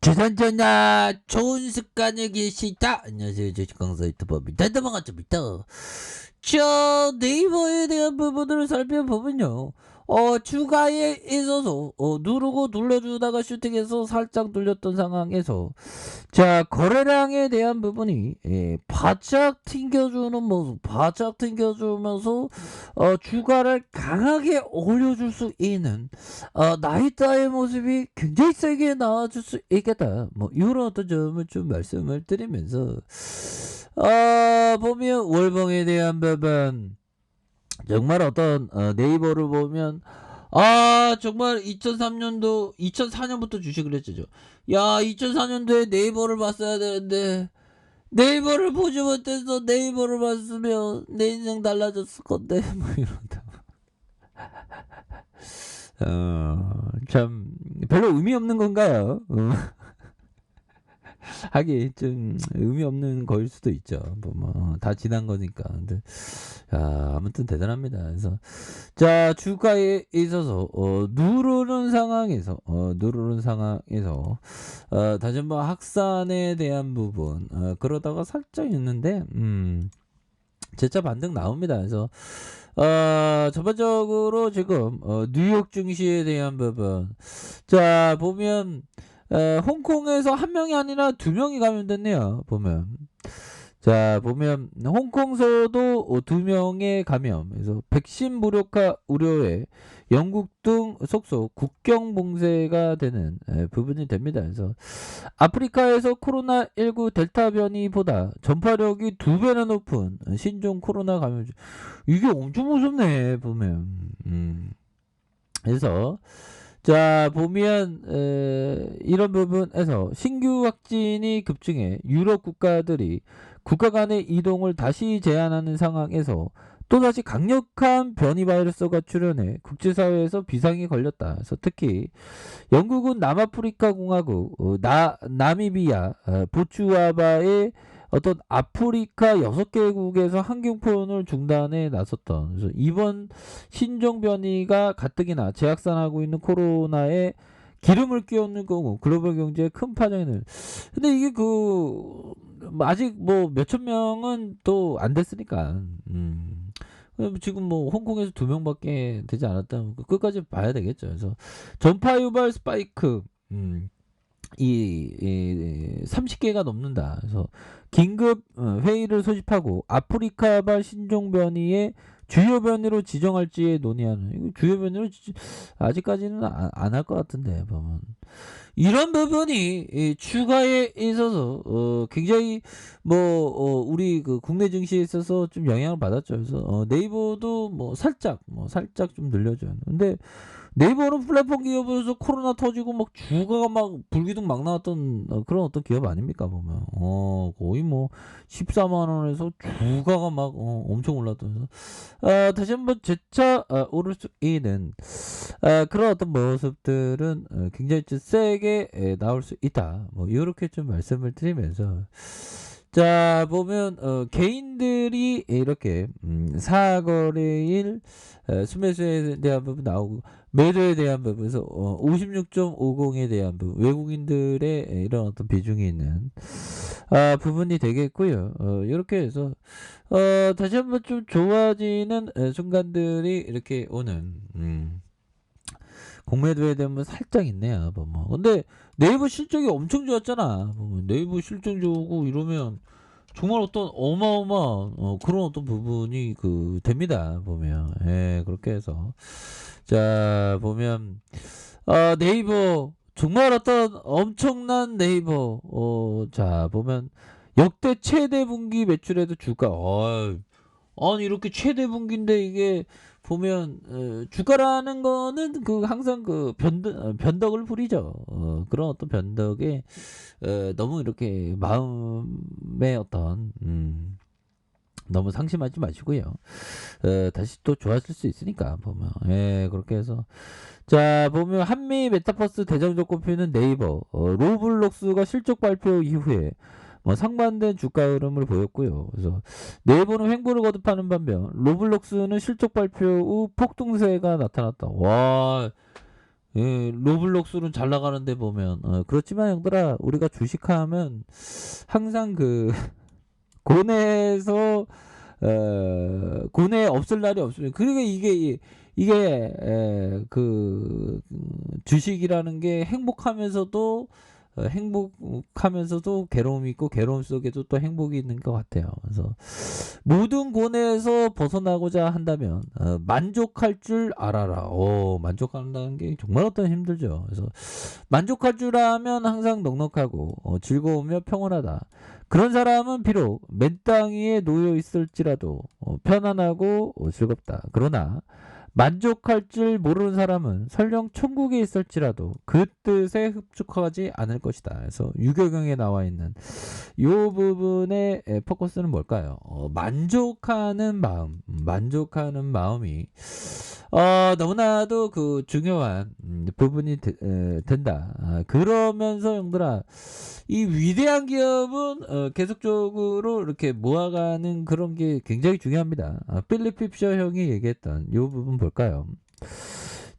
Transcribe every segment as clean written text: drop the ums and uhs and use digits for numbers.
주선전나 좋은 습관을 기시다. 안녕하세요. 주식강사 유튜버입니다. 넘어가십니다. 자, 네이버에 대한 부분을 살펴보면요. 주가에 있어서 누르고 눌러주다가 슈팅해서 살짝 눌렸던 상황에서 자, 거래량에 대한 부분이 바짝 튕겨주는 모습, 바짝 튕겨주면서 주가를 강하게 올려줄 수 있는 나이따의 모습이 굉장히 세게 나와줄 수 있겠다. 뭐 이런 어떤 점을 좀 말씀을 드리면서 보면 월봉에 대한 부분 정말 어떤 네이버를 보면 정말 2003년도 2004년부터 주식을 했죠. 야, 2004년도에 네이버를 봤어야 되는데 네이버를 보지 못해서 네이버를 봤으면 내 인생 달라졌을 건데 뭐 이런다. 참 별로 의미 없는 건가요? 하긴 좀 의미 없는 거일 수도 있죠. 뭐 다 지난 거니까. 근데 아무튼 대단합니다. 그래서 자, 주가에 있어서 누르는 상황에서 다시 한번 확산에 대한 부분 그러다가 살짝 있는데 재차 반등 나옵니다. 그래서 전반적으로 지금 뉴욕 증시에 대한 부분 자 보면 홍콩에서 한 명이 아니라 두 명이 감염됐네요. 보면 홍콩서도 두 명의 감염, 그래서 백신 무력화 우려에 영국 등 속속 국경 봉쇄가 되는 부분이 됩니다. 그래서 아프리카에서 코로나19 델타 변이보다 전파력이 2배나 높은 신종 코로나 감염, 이게 엄청 무섭네 보면. 그래서 자 보면 이런 부분에서 신규 확진이 급증해 유럽 국가들이 국가 간의 이동을 다시 제한하는 상황에서 또다시 강력한 변이 바이러스가 출현해 국제사회에서 비상이 걸렸다. 그래서 특히 영국은 남아프리카 공화국, 나미비아, 보츠와바의 어떤 아프리카 6개국에서 항공편을 중단에 나섰던, 그래서 이번 신종 변이가 가뜩이나 재확산하고 있는 코로나에 기름을 끼얹는 거고 글로벌 경제에 큰 파장이 는. 근데 이게 아직 뭐 몇천 명은 또 안 됐으니까. 지금 뭐 홍콩에서 2명밖에 되지 않았다면 끝까지 봐야 되겠죠. 그래서 전파 유발 스파이크 이 30개가 넘는다. 그래서 긴급 회의를 소집하고 아프리카발 신종 변이의 주요 변이로 지정할지 논의하는. 이거 주요 변이로 아직까지는 안 할 것 같은데 보면 이런 부분이 추가에 있어서 굉장히 우리 그 국내 증시에 있어서 좀 영향을 받았죠. 그래서 네이버도 살짝 좀 늘려줘요. 근데 네이버는 플랫폼 기업에서 코로나 터지고 막 주가가 막 불기둥 막 나왔던 그런 어떤 기업 아닙니까 보면 거의 14만 원에서 주가가 막 엄청 올랐던. 다시 한번 재차 오를 수 있는 그런 어떤 모습들은 굉장히 좀 세게 나올 수 있다. 이렇게 좀 말씀을 드리면서 자 보면 개인들이 이렇게 사거래일 수매수에 대한 부분 나오고 매도에 대한 부분에서 56.50에 대한 부분 외국인들의 이런 어떤 비중이 있는 부분이 되겠고요. 이렇게 해서 다시 한번 좀 좋아지는 순간들이 이렇게 오는 공매도에 대한 살짝 있네요. 근데 네이버 실적이 엄청 좋았잖아. 네이버 실적 좋고 이러면 정말 어떤 어마어마한 그런 어떤 부분이 됩니다. 보면 그렇게 해서 자 보면 네이버 정말 어떤 엄청난 네이버 자 보면 역대 최대 분기 매출에도 주가 아니 이렇게 최대 분기인데 이게 보면 주가라는 거는 항상 변덕을 부리죠. 그런 어떤 변덕에 너무 이렇게 마음에 어떤 너무 상심하지 마시고요. 다시 또 좋아질 수 있으니까 보면 그렇게 해서 자 보면 한미 메타버스 대장적 꼽히는 네이버 로블록스가 실적 발표 이후에 상반된 주가 흐름을 보였고요. 그래서 네이버는 횡보를 거듭하는 반면 로블록스는 실적 발표 후 폭등세가 나타났다. 와 로블록스는 잘 나가는데 보면 그렇지만 형들아 우리가 주식하면 항상 그 고뇌에서 고뇌 없을 날이 없습니다. 그러니까 이게 주식이라는 게 행복하면서도 괴로움이 있고 괴로움 속에도 또 행복이 있는 것 같아요. 그래서 모든 고뇌에서 벗어나고자 한다면 만족할 줄 알아라. 만족한다는 게 정말 어떤 힘들죠. 그래서 만족할 줄 알면 항상 넉넉하고 즐거우며 평온하다. 그런 사람은 비록 맨 땅 위에 놓여 있을지라도 편안하고 즐겁다. 그러나 만족할 줄 모르는 사람은 설령 천국에 있을지라도 그 뜻에 흡족하지 않을 것이다. 그래서 유교경에 나와 있는 이 부분의 포커스는 뭘까요? 만족하는 마음이 너무나도 그 중요한 부분이 된다. 그러면서 형들아 이 위대한 기업은 계속적으로 이렇게 모아가는 그런 게 굉장히 중요합니다. 필립 핍셔 형이 얘기했던 이 부분 볼까요?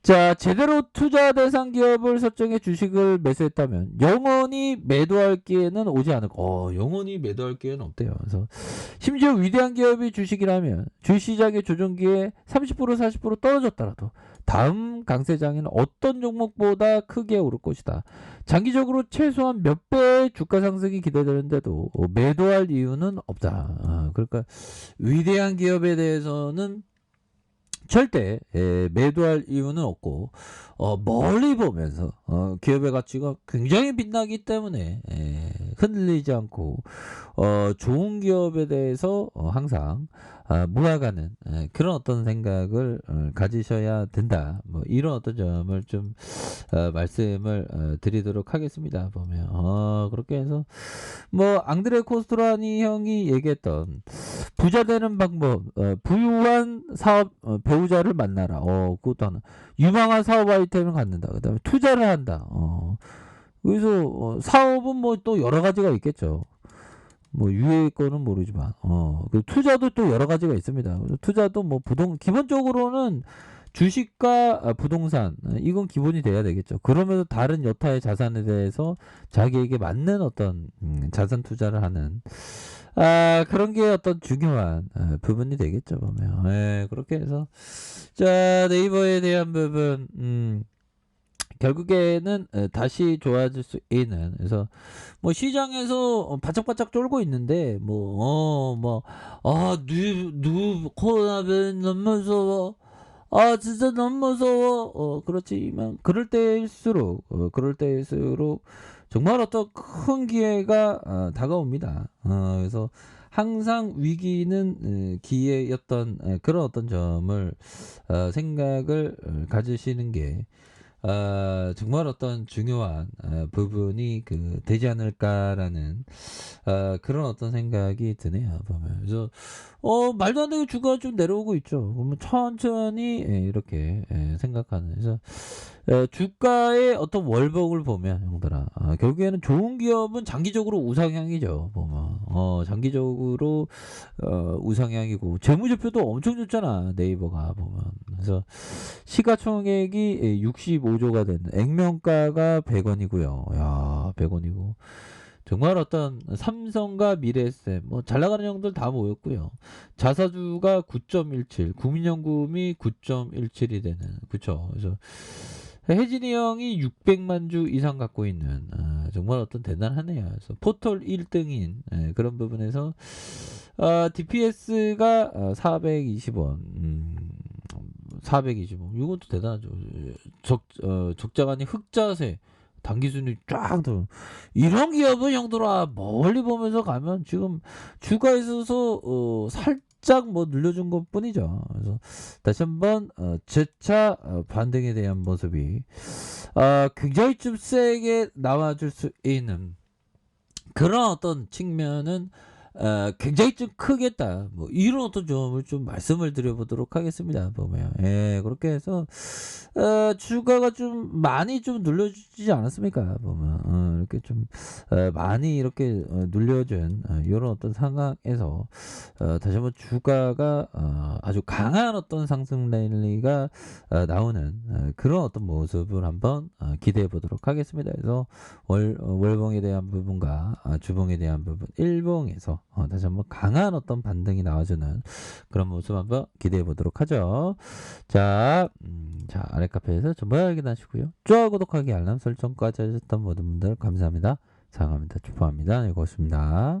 자, 제대로 투자 대상 기업을 설정해 주식을 매수했다면 영원히 매도할 기회는 오지 않을 영원히 매도할 기회는 없대요. 그래서 심지어 위대한 기업이 주식이라면 주시장의 조정기에 30% 40% 떨어졌더라도 다음 강세장에는 어떤 종목보다 크게 오를 것이다. 장기적으로 최소한 몇 배의 주가 상승이 기대되는데도 매도할 이유는 없다. 그러니까 위대한 기업에 대해서는 절대 매도할 이유는 없고 멀리 보면서 기업의 가치가 굉장히 빛나기 때문에 흔들리지 않고 좋은 기업에 대해서 항상 모아가는 그런 어떤 생각을 가지셔야 된다. 뭐 이런 어떤 점을 좀 말씀을 드리도록 하겠습니다. 보면 그렇게 해서 뭐 앙드레 코스트라니 형이 얘기했던 부자 되는 방법, 부유한 사업 배우자를 만나라. 그것도 하나. 유망한 사업 아이템을 갖는다. 그다음에 투자를 한다. 그래서 사업은 뭐 또 여러 가지가 있겠죠. 뭐 유해 거는 모르지만 그 투자도 또 여러 가지가 있습니다. 투자도 뭐 기본적으로는 주식과 부동산 이건 기본이 돼야 되겠죠. 그러면서 다른 여타의 자산에 대해서 자기에게 맞는 어떤 자산 투자를 하는 그런 게 어떤 중요한 부분이 되겠죠. 보면 그렇게 해서 자 네이버에 대한 부분 결국에는 다시 좋아질 수 있는 그래서 뭐 시장에서 바짝바짝 쫄고 있는데 누 코로나는 너무 무서워 진짜 너무 무서워 그렇지만 그럴 때일수록 정말 어떤 큰 기회가 다가옵니다. 그래서 항상 위기는 기회였던 그런 어떤 점을 생각을 가지시는 게 정말 어떤 중요한 부분이 되지 않을까라는 그런 어떤 생각이 드네요. 보면 그래서 말도 안 되게 주가가 좀 내려오고 있죠. 그러면 천천히 이렇게 생각하는 그래서 주가의 어떤 월봉을 보면 형들아 결국에는 좋은 기업은 장기적으로 우상향이죠. 보면 장기적으로 우상향이고 재무제표도 엄청 좋잖아. 네이버가 보면 그래서 시가총액이 65조가 되는 액면가가 100원이고요. 야 100원이고 정말 어떤 삼성과 미래에셋 뭐 잘나가는 형들 다 모였고요. 자사주가 9.17 국민연금이 9.17이 되는 그쵸. 그래서 혜진이 형이 600만 주 이상 갖고 있는 정말 어떤 대단하네요. 그래서 포털 1등인 그런 부분에서 DPS가 420원 420원 이것도 대단하죠. 적자가 아닌 흑자세 단기순이 쫙 들어. 이런 기업은 형들아 멀리 보면서 가면 지금 주가에 있어서 살짝 뭐 늘려준 것 뿐이죠. 그래서 다시 한번 재차 반등에 대한 모습이 굉장히 좀 세게 나와줄 수 있는 그런 어떤 측면은 굉장히 좀 크겠다. 뭐 이런 어떤 점을 좀 말씀을 드려보도록 하겠습니다. 보면 예, 그렇게 해서 주가가 좀 많이 좀 눌려주지 않았습니까? 보면 이렇게 좀 많이 이렇게 눌려준 요런 어떤 상황에서 다시 한번 주가가 아주 강한 어떤 상승 랠리가 나오는 그런 어떤 모습을 한번 기대해 보도록 하겠습니다. 그래서 월봉에 대한 부분과 주봉에 대한 부분, 일봉에서 다시 한번 강한 어떤 반등이 나와주는 그런 모습 한번 기대해 보도록 하죠. 자, 자, 아래 카페에서 정보 확인하시고요. 좋아요, 구독하기, 알람 설정까지 하셨던 모든 분들 감사합니다. 사랑합니다. 축복합니다. 네, 고맙습니다.